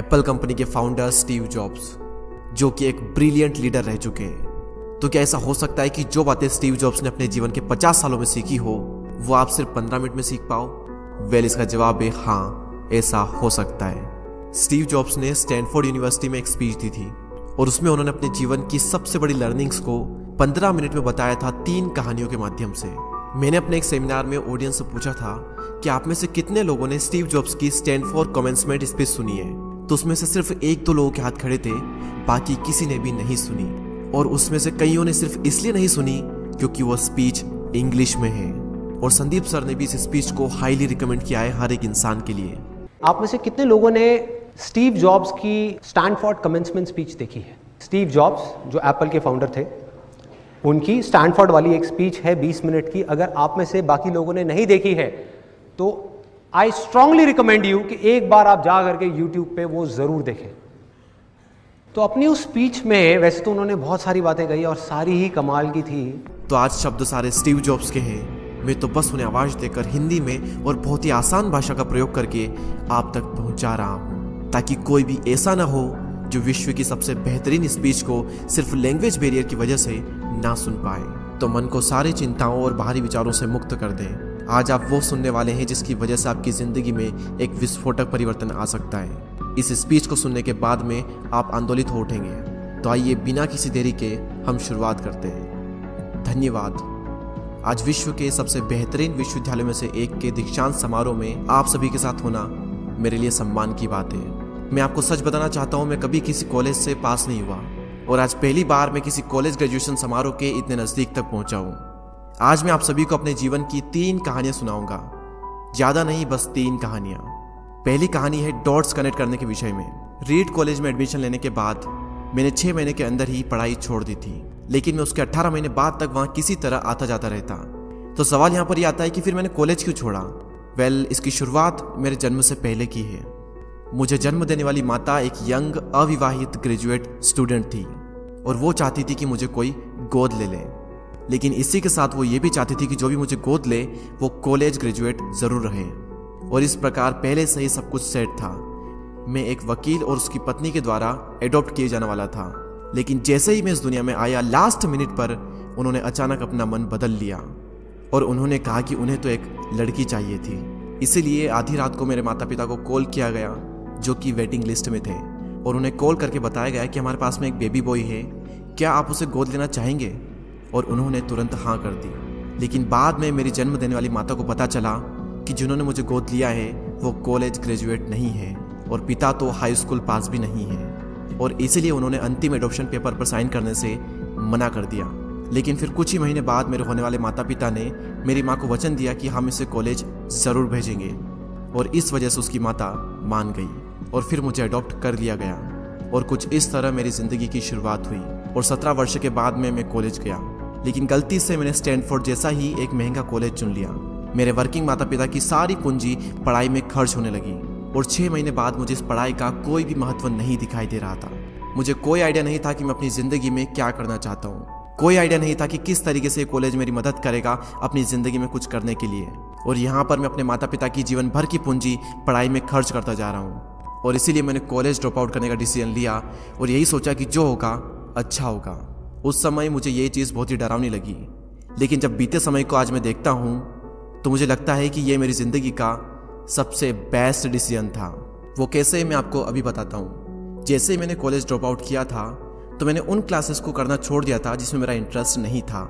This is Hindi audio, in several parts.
एप्पल कंपनी के फाउंडर स्टीव जॉब्स, जो कि एक ब्रिलियंट लीडर रह चुके हैं। तो क्या ऐसा हो सकता है कि जो बातें स्टीव जॉब्स ने अपने जीवन के 50 सालों में सीखी हो वो आप सिर्फ 15 मिनट में सीख पाओ? वेल, इसका जवाब है हाँ, ऐसा हो सकता है। स्टीव जॉब्स ने स्टैनफोर्ड यूनिवर्सिटी में एक स्पीच दी थी और उसमें उन्होंने अपने जीवन की सबसे बड़ी लर्निंग्स को 15 मिनट में बताया था 3 कहानियों के माध्यम से। मैंने अपने एक सेमिनार में ऑडियंस से पूछा था कि आप में से कितने लोगों ने स्टीव जॉब्स की स्टैनफोर्ड कमेंसमेंट स्पीच सुनी है। तो उसमें से सिर्फ 1-2 लोगों के हाथ खड़े थे, बाकी किसी ने भी नहीं सुनी। और उसमें से कईयों ने सिर्फ इसलिए नहीं सुनी क्योंकि वो स्पीच इंग्लिश में है। और संदीप सर ने भी इस स्पीच को हाईली रिकमेंड किया है हर एक इंसान के लिए। आप में से कितने लोगों ने स्टीव जॉब्स की स्टैनफोर्ड कमेंसमेंट स्पीच देखी है? स्टीव जॉब्स जो एप्पल के फाउंडर थे, उनकी स्टैनफोर्ड वाली एक स्पीच है 20 मिनट की। अगर आप में से बाकी लोगों ने नहीं देखी है तो आई स्ट्रांगली रिकमेंड यू कि एक बार आप जा करके यूट्यूब पे वो जरूर देखें। तो अपनी उस स्पीच में वैसे तो उन्होंने बहुत सारी बातें कही और सारी ही कमाल की थी। तो आज शब्द सारे स्टीव जॉब्स के हैं। मैं तो बस उन्हें आवाज देकर हिंदी में और बहुत ही आसान भाषा का प्रयोग करके आप तक पहुंचा रहा हूं, ताकि कोई भी ऐसा ना हो जो विश्व की सबसे बेहतरीन स्पीच को सिर्फ लैंग्वेज बैरियर की वजह से ना सुन पाए। तो मन को सारी चिंताओं और बाहरी विचारों से मुक्त कर दें। आज आप वो सुनने वाले हैं जिसकी वजह से आपकी जिंदगी में एक विस्फोटक परिवर्तन आ सकता है। इस स्पीच को सुनने के बाद में आप आंदोलित हो उठेंगे। तो आइए बिना किसी देरी के हम शुरुआत करते हैं। धन्यवाद। आज विश्व के सबसे बेहतरीन विश्वविद्यालयों में से एक के दीक्षांत समारोह में आप सभी के साथ होना मेरे लिए सम्मान की बात है। मैं आपको सच बताना चाहता हूँ, मैं कभी किसी कॉलेज से पास नहीं हुआ और आज पहली बार मैं किसी कॉलेज ग्रेजुएशन समारोह के इतने नज़दीक तक पहुंचा हूँ। आज मैं आप सभी को अपने जीवन की 3 कहानियां सुनाऊंगा। ज़्यादा नहीं, बस 3 कहानियां। पहली कहानी है डॉट्स कनेक्ट करने के विषय में। रीड कॉलेज में एडमिशन लेने के बाद मैंने 6 महीने के अंदर ही पढ़ाई छोड़ दी थी, लेकिन मैं उसके 18 महीने बाद तक वहाँ किसी तरह आता जाता रहता। तो सवाल यहाँ पर यह आता है कि फिर मैंने कॉलेज क्यों छोड़ा? वेल, इसकी शुरुआत मेरे जन्म से पहले की है। मुझे जन्म देने वाली माता एक यंग अविवाहित ग्रेजुएट स्टूडेंट थी और वो चाहती थी कि मुझे कोई गोद ले ले, लेकिन इसी के साथ वो ये भी चाहती थी कि जो भी मुझे गोद ले वो कॉलेज ग्रेजुएट जरूर रहे। और इस प्रकार पहले से ही सब कुछ सेट था। मैं एक वकील और उसकी पत्नी के द्वारा एडॉप्ट किए जाने वाला था, लेकिन जैसे ही मैं इस दुनिया में आया, लास्ट मिनट पर उन्होंने अचानक अपना मन बदल लिया और उन्होंने कहा कि उन्हें तो एक लड़की चाहिए थी। इसीलिए आधी रात को मेरे माता पिता को कॉल किया गया, जो कि वेटिंग लिस्ट में थे, और उन्हें कॉल करके बताया गया कि हमारे पास में एक बेबी बॉय है, क्या आप उसे गोद लेना चाहेंगे? और उन्होंने तुरंत हाँ कर दी। लेकिन बाद में मेरी जन्म देने वाली माता को पता चला कि जिन्होंने मुझे गोद लिया है वो कॉलेज ग्रेजुएट नहीं है और पिता तो हाई स्कूल पास भी नहीं है, और इसीलिए उन्होंने अंतिम एडॉप्शन पेपर पर साइन करने से मना कर दिया। लेकिन फिर कुछ ही महीने बाद मेरे होने वाले माता पिता ने मेरी माँ को वचन दिया कि हम इसे कॉलेज ज़रूर भेजेंगे, और इस वजह से उसकी माता मान गई और फिर मुझे अडॉप्ट कर लिया गया। और कुछ इस तरह मेरी ज़िंदगी की शुरुआत हुई और 17 वर्ष के बाद में मैं कॉलेज गया। लेकिन गलती से मैंने स्टैनफोर्ड जैसा ही एक महंगा कॉलेज चुन लिया। मेरे वर्किंग माता पिता की सारी पूंजी पढ़ाई में खर्च होने लगी और 6 महीने बाद मुझे इस पढ़ाई का कोई भी महत्व नहीं दिखाई दे रहा था। मुझे कोई आइडिया नहीं था कि मैं अपनी ज़िंदगी में क्या करना चाहता हूँ। कोई आइडिया नहीं था कि किस तरीके से कॉलेज मेरी मदद करेगा अपनी ज़िंदगी में कुछ करने के लिए। और यहाँ पर मैं अपने माता पिता की जीवन भर की पूंजी पढ़ाई में खर्च करता जा रहा हूँ। और इसीलिए मैंने कॉलेज ड्रॉप आउट करने का डिसीजन लिया और यही सोचा कि जो होगा अच्छा होगा। उस समय मुझे ये चीज़ बहुत ही डरावनी लगी, लेकिन जब बीते समय को आज मैं देखता हूँ तो मुझे लगता है कि ये मेरी ज़िंदगी का सबसे बेस्ट डिसीजन था। वो कैसे, मैं आपको अभी बताता हूँ। जैसे ही मैंने कॉलेज ड्रॉप आउट किया था तो मैंने उन क्लासेस को करना छोड़ दिया था जिसमें मेरा इंटरेस्ट नहीं था,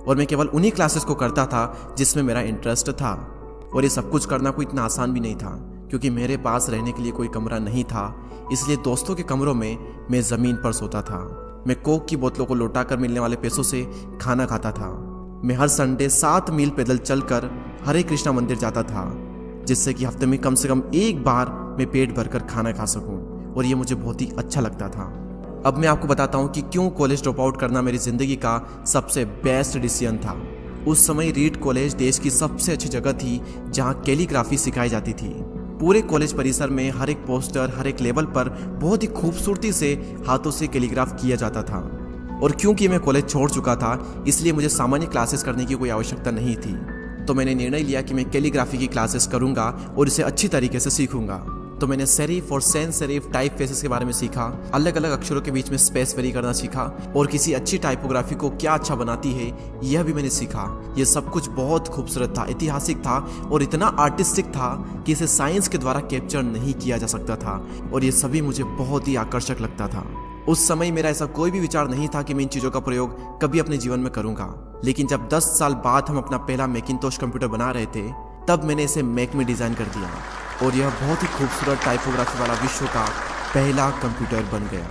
और मैं केवल उन्हीं क्लासेस को करता था जिसमें मेरा इंटरेस्ट था। और ये सब कुछ करना कोई इतना आसान भी नहीं था, क्योंकि मेरे पास रहने के लिए कोई कमरा नहीं था। इसलिए दोस्तों के कमरों में मैं ज़मीन पर सोता था। मैं कोक की बोतलों को लौटाकर मिलने वाले पैसों से खाना खाता था। मैं हर संडे 7 मील पैदल चलकर हरे कृष्णा मंदिर जाता था, जिससे कि हफ्ते में कम से कम एक बार मैं पेट भरकर खाना खा सकूं, और ये मुझे बहुत ही अच्छा लगता था। अब मैं आपको बताता हूँ कि क्यों कॉलेज ड्रॉप आउट करना मेरी ज़िंदगी का सबसे बेस्ट डिसीजन था। उस समय रीड कॉलेज देश की सबसे अच्छी जगह थी जहाँ कैलीग्राफी सिखाई जाती थी। पूरे कॉलेज परिसर में हर एक पोस्टर, हर एक लेवल पर बहुत ही खूबसूरती से हाथों से कैलीग्राफ किया जाता था। और क्योंकि मैं कॉलेज छोड़ चुका था, इसलिए मुझे सामान्य क्लासेस करने की कोई आवश्यकता नहीं थी। तो मैंने निर्णय लिया कि मैं कैलीग्राफी की क्लासेस करूंगा और इसे अच्छी तरीके से सीखूंगा। तो मैंने सेरिफ और सैंस सेरिफ टाइप फेसेस के बारे में सीखा, अलग अलग अक्षरों के बीच में स्पेस वेरी करना सीखा, और किसी अच्छी टाइपोग्राफी को क्या अच्छा बनाती है यह भी मैंने सीखा। यह सब कुछ बहुत खूबसूरत था, ऐतिहासिक था और इतना आर्टिस्टिक था कि इसे साइंस के द्वारा कैप्चर नहीं किया जा सकता था, और ये सभी मुझे बहुत ही आकर्षक लगता था। उस समय मेरा ऐसा कोई भी विचार नहीं था कि मैं इन चीज़ों का प्रयोग कभी अपने जीवन में करूंगा, लेकिन जब 10 साल बाद हम अपना पहला मैकिंटोश कंप्यूटर बना रहे थे, तब मैंने इसे मैक में डिज़ाइन कर दिया और यह बहुत ही खूबसूरत टाइपोग्राफी वाला विश्व का पहला कंप्यूटर बन गया।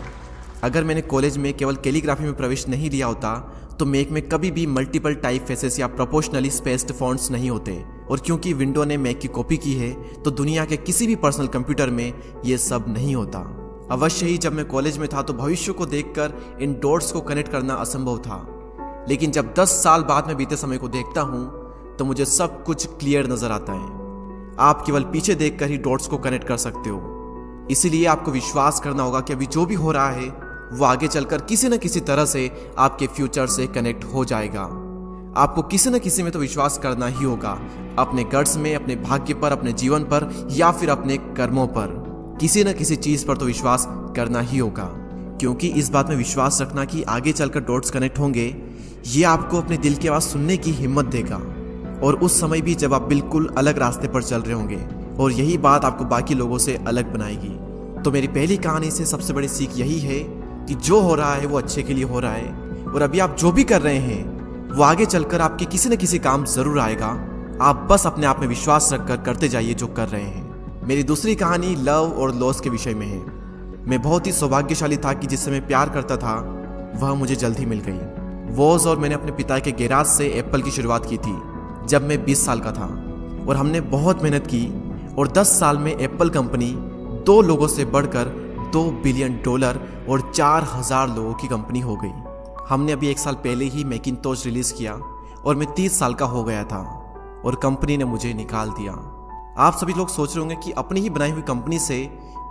अगर मैंने कॉलेज में केवल कैलीग्राफी में प्रवेश नहीं लिया होता तो मैक में कभी भी मल्टीपल टाइप फेसेस या प्रोपोर्शनली स्पेस्ड फॉन्ट्स नहीं होते, और क्योंकि विंडो ने मैक की कॉपी की है तो दुनिया के किसी भी पर्सनल कंप्यूटर में ये सब नहीं होता। अवश्य ही जब मैं कॉलेज में था तो भविष्य को देखकर इन डॉट्स को कनेक्ट करना असंभव था, लेकिन जब 10 साल बाद में बीते समय को देखता हूँ तो मुझे सब कुछ क्लियर नजर आता है। आप केवल पीछे देखकर ही डॉट्स को कनेक्ट कर सकते हो, इसीलिए आपको विश्वास करना होगा कि अभी जो भी हो रहा है वो आगे चलकर किसी न किसी तरह से आपके फ्यूचर से कनेक्ट हो जाएगा। आपको किसी न किसी में तो विश्वास करना ही होगा, अपने गट्स में, अपने भाग्य पर, अपने जीवन पर या फिर अपने कर्मों पर। किसी न किसी चीज पर तो विश्वास करना ही होगा, क्योंकि इस बात में विश्वास रखना कि आगे चलकर डॉट्स कनेक्ट होंगे, ये आपको अपने दिल की आवाज सुनने की हिम्मत देगा, और उस समय भी जब आप बिल्कुल अलग रास्ते पर चल रहे होंगे, और यही बात आपको बाकी लोगों से अलग बनाएगी। तो मेरी पहली कहानी से सबसे बड़ी सीख यही है कि जो हो रहा है वो अच्छे के लिए हो रहा है, और अभी आप जो भी कर रहे हैं वो आगे चलकर आपके किसी न किसी काम जरूर आएगा। आप बस अपने आप में विश्वास रखकर करते जाइए जो कर रहे हैं। मेरी दूसरी कहानी लव और लॉस के विषय में है। मैं बहुत ही सौभाग्यशाली था कि जिससे मैं प्यार करता था वह मुझे जल्द ही मिल गई। वॉज और मैंने अपने पिता के गैराज से एप्पल की शुरुआत की थी जब मैं 20 साल का था, और हमने बहुत मेहनत की और 10 साल में एप्पल कंपनी 2 लोगों से बढ़कर $2 बिलियन और 4000 लोगों की कंपनी हो गई। हमने अभी 1 साल पहले ही मैकिंटोश रिलीज किया और मैं 30 साल का हो गया था और कंपनी ने मुझे निकाल दिया। आप सभी लोग सोच रहे होंगे कि अपनी ही बनाई हुई कंपनी से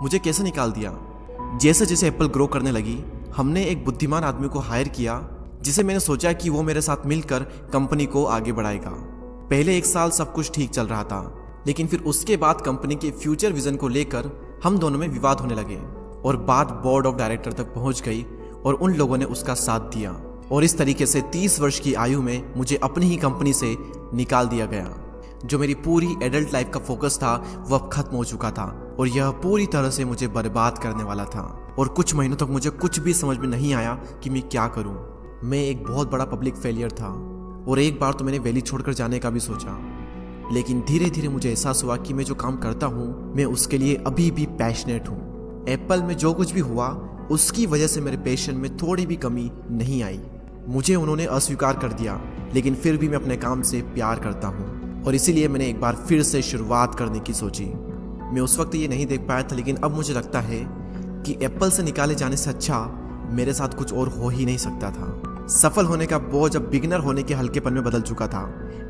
मुझे कैसे निकाल दिया। जैसे जैसे एप्पल ग्रो करने लगी, हमने एक बुद्धिमान आदमी को हायर किया जिसे मैंने सोचा कि वो मेरे साथ मिलकर कंपनी को आगे बढ़ाएगा। पहले 1 साल सब कुछ ठीक चल रहा था, लेकिन फिर उसके बाद कंपनी के फ्यूचर विजन को लेकर हम दोनों में विवाद होने लगे और बात बोर्ड ऑफ डायरेक्टर तक पहुंच गई और उन लोगों ने उसका साथ दिया, और इस तरीके से 30 वर्ष की आयु में मुझे अपनी ही कंपनी से निकाल दिया गया। जो मेरी पूरी एडल्ट लाइफ का फोकस था वो अब खत्म हो चुका था और यह पूरी तरह से मुझे बर्बाद करने वाला था, और कुछ महीनों तक मुझे कुछ भी समझ में नहीं आया कि मैं क्या करूं। मैं एक बहुत बड़ा पब्लिक फेलियर था और एक बार तो मैंने वैली छोड़कर जाने का भी सोचा, लेकिन धीरे धीरे मुझे एहसास हुआ कि मैं जो काम करता हूँ मैं उसके लिए अभी भी पैशनेट हूँ। एप्पल में जो कुछ भी हुआ उसकी वजह से मेरे पैशन में थोड़ी भी कमी नहीं आई। मुझे उन्होंने अस्वीकार कर दिया, लेकिन फिर भी मैं अपने काम से प्यार करता हूँ और इसीलिए मैंने एक बार फिर से शुरुआत करने की सोची। मैं उस वक्त ये नहीं देख पाया था, लेकिन अब मुझे लगता है कि एप्पल से निकाले जाने से अच्छा मेरे साथ कुछ और हो ही नहीं सकता था। सफल होने का बोझ अब बिगिनर होने के हल्केपन में बदल चुका था।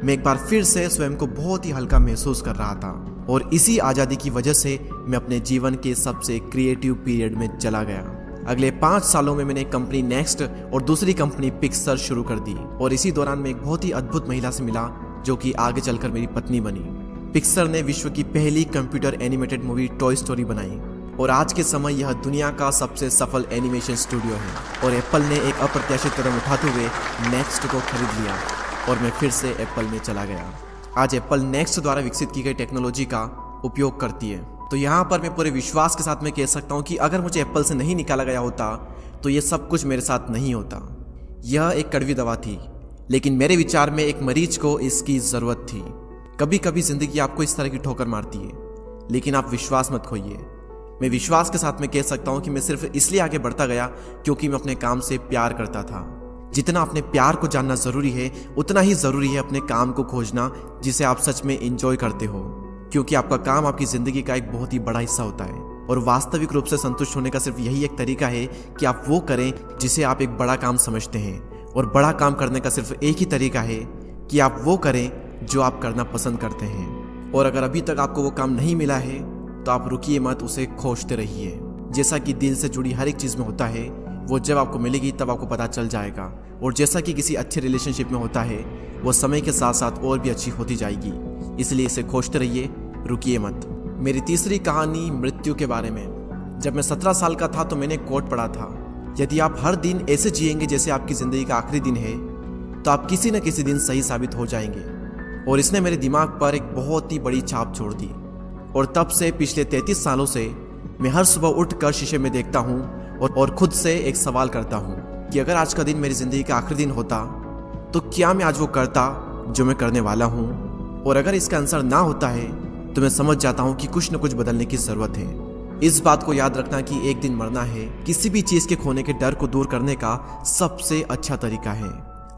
मैं एक बार फिर से स्वयं को बहुत ही हल्का महसूस कर रहा था और इसी आज़ादी की वजह से मैं अपने जीवन के सबसे क्रिएटिव पीरियड में चला गया। अगले 5 सालों में मैंने एक कंपनी नेक्स्ट और दूसरी कंपनी पिक्सर शुरू कर दी, और इसी दौरान मैं एक बहुत ही अद्भुत महिला से मिला जो कि आगे चलकर मेरी पत्नी बनी। पिक्सर ने विश्व की पहली computer animated movie toy story बनाई और आज के समय यह दुनिया का सबसे सफल एनिमेशन स्टूडियो है। और एप्पल ने एक अप्रत्याशित कदम उठाते हुए नेक्स्ट को खरीद लिया और मैं फिर से एप्पल में चला गया। आज एप्पल नेक्स्ट द्वारा विकसित की गई टेक्नोलॉजी का उपयोग करती है। तो यहाँ पर मैं पूरे विश्वास के साथ में कह सकता हूँ कि अगर मुझे एप्पल से नहीं निकाला गया होता तो ये सब कुछ मेरे साथ नहीं होता। यह एक कड़वी दवा थी, लेकिन मेरे विचार में एक मरीज को इसकी ज़रूरत थी। कभी कभी ज़िंदगी आपको इस तरह की ठोकर मारती है, लेकिन आप विश्वास मत खोइए। मैं विश्वास के साथ में कह सकता हूँ कि मैं सिर्फ इसलिए आगे बढ़ता गया क्योंकि मैं अपने काम से प्यार करता था। जितना अपने प्यार को जानना ज़रूरी है, उतना ही ज़रूरी है अपने काम को खोजना जिसे आप सच में एंजॉय करते हो, क्योंकि आपका काम आपकी ज़िंदगी का एक बहुत ही बड़ा हिस्सा होता है। और वास्तविक रूप से संतुष्ट होने का सिर्फ यही एक तरीका है कि आप वो करें जिसे आप एक बड़ा काम समझते हैं, और बड़ा काम करने का सिर्फ एक ही तरीका है कि आप वो करें जो आप करना पसंद करते हैं। और अगर अभी तक आपको वो काम नहीं मिला है तो आप रुकिए मत, उसे खोजते रहिए। जैसा कि दिल से जुड़ी हर एक चीज़ में होता है, वो जब आपको मिलेगी तब आपको पता चल जाएगा, और जैसा कि किसी अच्छे रिलेशनशिप में होता है, वो समय के साथ साथ और भी अच्छी होती जाएगी। इसलिए इसे खोजते रहिए, रुकिए मत। मेरी तीसरी कहानी मृत्यु के बारे में। जब मैं 17 साल का था तो मैंने कोट पढ़ा था, यदि आप हर दिन ऐसे जिएंगे जैसे आपकी ज़िंदगी का आखिरी दिन है तो आप किसी न किसी दिन सही साबित हो जाएंगे। और इसने मेरे दिमाग पर एक बहुत ही बड़ी छाप छोड़ दी। और तब से पिछले 33 सालों से मैं हर सुबह उठकर शीशे में देखता हूँ और खुद से एक सवाल करता हूँ कि अगर आज का दिन मेरी ज़िंदगी का आखिरी दिन होता तो क्या मैं आज वो करता जो मैं करने वाला हूँ। और अगर इसका आंसर ना होता है तो मैं समझ जाता हूँ कि कुछ न कुछ बदलने की ज़रूरत है। इस बात को याद रखना कि एक दिन मरना है किसी भी चीज़ के खोने के डर को दूर करने का सबसे अच्छा तरीका है।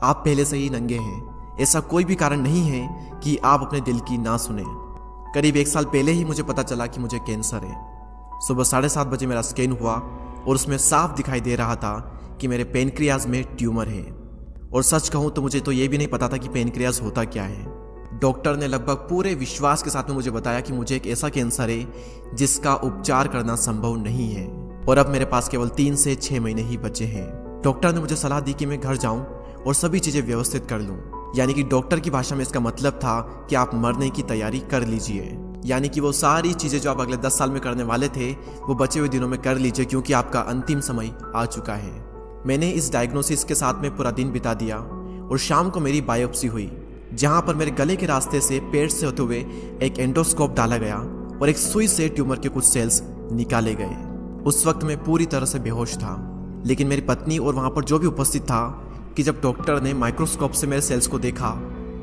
आप पहले से ही नंगे हैं, ऐसा कोई भी कारण नहीं है कि आप अपने दिल की ना सुने। करीब 1 साल पहले ही मुझे पता चला कि मुझे कैंसर है। सुबह 7:30 बजे मेरा स्कैन हुआ और उसमें साफ दिखाई दे रहा था कि मेरे पेनक्रियाज में ट्यूमर है। और सच कहूँ तो मुझे तो ये भी नहीं पता था कि पेनक्रियाज होता क्या है। डॉक्टर ने लगभग पूरे विश्वास के साथ में मुझे बताया कि मुझे एक ऐसा कैंसर है जिसका उपचार करना संभव नहीं है और अब मेरे पास केवल 3 से 6 महीने ही बचे हैं। डॉक्टर ने मुझे सलाह दी कि मैं घर जाऊं और सभी चीजें व्यवस्थित कर लूं। यानी कि डॉक्टर की भाषा में इसका मतलब था कि आप मरने की तैयारी कर लीजिए। यानी कि वो सारी चीजें जो आप अगले 10 साल में करने वाले थे वो बचे हुए दिनों में कर लीजिए, क्योंकि आपका अंतिम समय आ चुका है। मैंने इस डायग्नोसिस के साथ में पूरा दिन बिता दिया और शाम को मेरी बायोप्सी हुई, जहां पर मेरे गले के रास्ते से पेट से होते हुए एक एंडोस्कोप डाला गया और एक सुई से ट्यूमर के कुछ सेल्स निकाले गए। उस वक्त मैं पूरी तरह से बेहोश था, लेकिन मेरी पत्नी और वहां पर जो भी उपस्थित था कि जब डॉक्टर ने माइक्रोस्कोप से मेरे सेल्स को देखा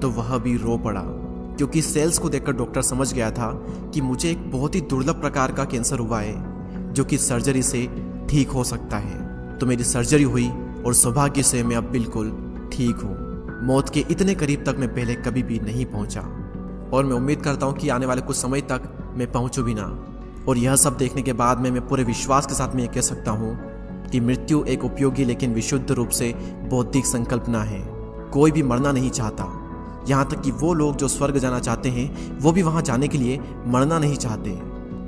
तो वह भी रो पड़ा, क्योंकि सेल्स को देखकर डॉक्टर समझ गया था कि मुझे एक बहुत ही दुर्लभ प्रकार का कैंसर हुआ है जो कि सर्जरी से ठीक हो सकता है। तो मेरी सर्जरी हुई और सौभाग्य से मैं अब बिल्कुल ठीक हूँ। मौत के इतने करीब तक मैं पहले कभी भी नहीं पहुंचा और मैं उम्मीद करता हूं कि आने वाले कुछ समय तक मैं पहुंचूं भी ना। और यह सब देखने के बाद मैं पूरे विश्वास के साथ में यह कह सकता हूं कि मृत्यु एक उपयोगी लेकिन विशुद्ध रूप से बौद्धिक संकल्पना है। कोई भी मरना नहीं चाहता, यहाँ तक कि वो लोग जो स्वर्ग जाना चाहते हैं वो भी वहाँ जाने के लिए मरना नहीं चाहते।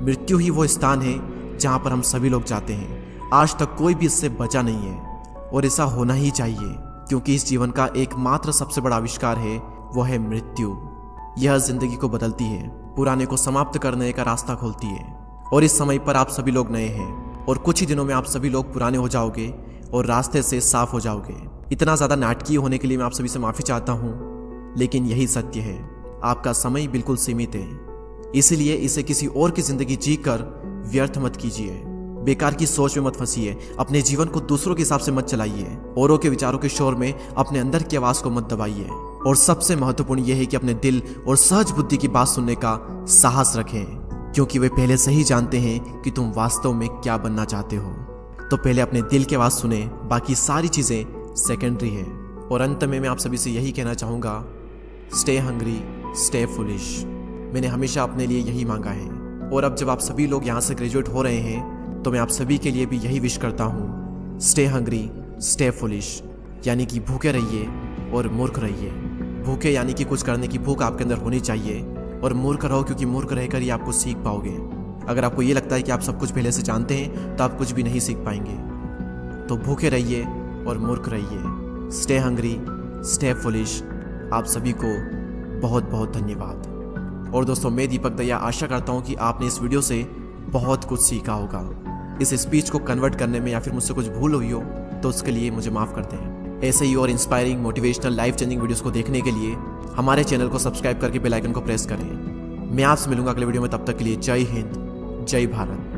मृत्यु ही वो स्थान है जहाँ पर हम सभी लोग जाते हैं। आज तक कोई भी इससे बचा नहीं है और ऐसा होना ही चाहिए, क्योंकि इस जीवन का एकमात्र सबसे बड़ा आविष्कार है वो है मृत्यु। यह जिंदगी को बदलती है, पुराने को समाप्त करने का रास्ता खोलती है। और इस समय पर आप सभी लोग नए हैं और कुछ ही दिनों में आप सभी लोग पुराने हो जाओगे और रास्ते से साफ हो जाओगे। इतना ज़्यादा नाटकीय होने के लिए मैं आप सभी से माफ़ी चाहता हूँ, लेकिन यही सत्य है। आपका समय बिल्कुल सीमित है, इसलिए इसे किसी और की जिंदगी जीकर व्यर्थ मत कीजिए। बेकार की सोच में मत फंसिए, अपने जीवन को दूसरों के हिसाब से मत चलाइए, औरों के विचारों के शोर में अपने अंदर की आवाज को मत दबाइए। और सबसे महत्वपूर्ण यह है कि अपने दिल और सहज बुद्धि की बात सुनने का साहस रखें, क्योंकि वे पहले से ही जानते हैं कि तुम वास्तव में क्या बनना चाहते हो। तो पहले अपने दिल की आवाज सुने, बाकी सारी चीजें सेकेंडरी है। और अंत में मैं आप सभी से यही कहना चाहूंगा, स्टे हंग्री, स्टे फुलिश। मैंने हमेशा अपने लिए यही मांगा है और अब जब आप सभी लोग यहाँ से ग्रेजुएट हो रहे हैं तो मैं आप सभी के लिए भी यही विश करता हूँ, स्टे हंग्री, स्टे फुलिश। यानी कि भूखे रहिए और मूर्ख रहिए। भूखे यानी कि कुछ करने की भूख आपके अंदर होनी चाहिए, और मूर्ख रहो क्योंकि मूर्ख रहकर ही आप कुछ सीख पाओगे। अगर आपको ये लगता है कि आप सब कुछ पहले से जानते हैं तो आप कुछ भी नहीं सीख पाएंगे। तो भूखे रहिए और मूर्ख रहिए। Stay hungry, stay foolish. आप सभी को बहुत बहुत धन्यवाद। और दोस्तों, मैं दीपक दया आशा करता हूँ कि आपने इस वीडियो से बहुत कुछ सीखा होगा। इस स्पीच को कन्वर्ट करने में या फिर मुझसे कुछ भूल हुई हो तो उसके लिए मुझे माफ़ कर दें। ऐसे ही और inspiring, motivational, life changing videos को देखने के लिए हमारे चैनल को सब्सक्राइब करके बेल आइकन को प्रेस करें। मैं आपसे मिलूंगा अगले वीडियो में, तब तक के लिए जय हिंद, जय भारत।